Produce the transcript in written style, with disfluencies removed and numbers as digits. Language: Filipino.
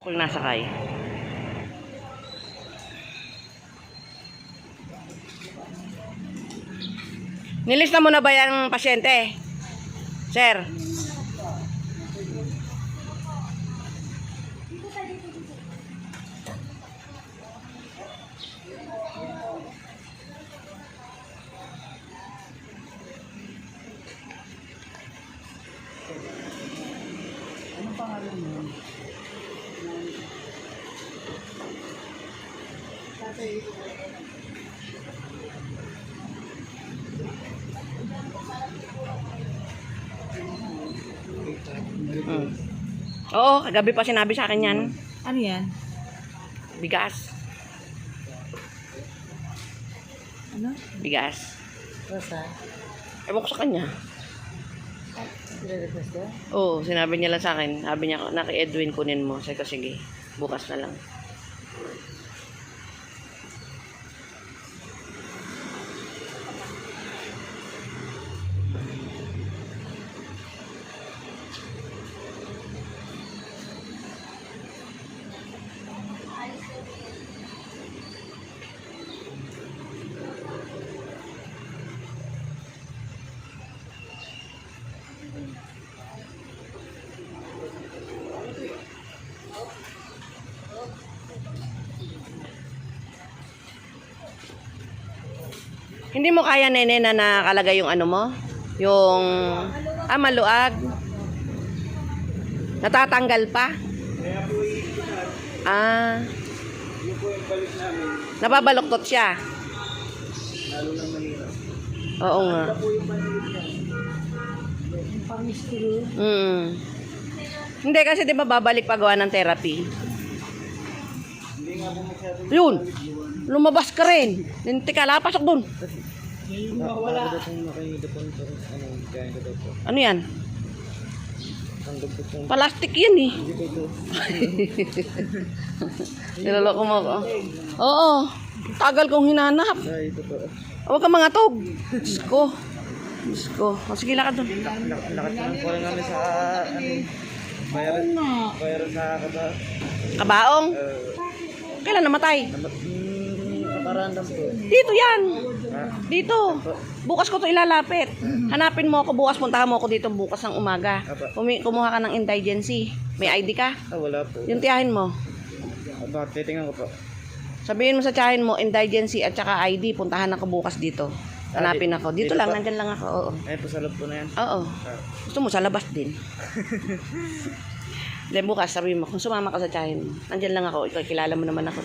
Kung nasakay. Nilista mo na ba yung pasyente? Sir? Anong pangalan mo? Tatay. Oo, kagabi pa sinabi sa akin yan. Ano yan? Bigas. Ano? Bigas. Rosa? Ewan ko sa kanya. Request ko? Oo, sinabi niya lang sa akin. Sabi niya, naki-Edwin kunin mo. Sabi ko, sige, bukas na lang. Hindi mo kaya, nene, na nakalagay yung ano mo? Yung, maluag. Natatanggal pa? Kaya po iikutan. Yung po yung balik namin. Nababaluktot siya. Lalo lang mahirap. Oo nga. Ito po yung maliit niya. Yung pang-mystery. Hindi kasi di ba babalik pagawa ng therapy? Hindi nga po masyadong Yun! Lumabas ka rin. Teka, lapasok dun. wala. Ano yan? Ang dugtog po. Plastic yan eh. Hindi po ito. Niloloko mo ako. Oo. Tagal kong hinanap. Ay, ito po. Huwag ka mga tog. Diyos ko. Diyos ko. O, sige, lakad dun. Lakat naman po lang namin sa bayaran sa Kabaong. Kailan namatay? Nakarandam po. Dito yan. Ah, Dito. Bukas ko to ilalapit. Hanapin mo ako bukas. Puntahan mo ako dito bukas ng umaga. Kumuha ka ng indigency. May ID ka? wala po. Yung tiyahin mo. Bakit titingnan ko po? Sabihin mo sa tiyahin mo, indigency at saka ID. Puntahan ako bukas dito. Hanapin ako. Dito dito lang, pa? nandyan lang ako. Oo. Ay po sa loob po na yan. Oo. Gusto mo sa labas din. Then bukas sabihin mo, kung sumama ka sa tiyahin mo, nandyan lang ako. Ikaw, kilala mo naman ako.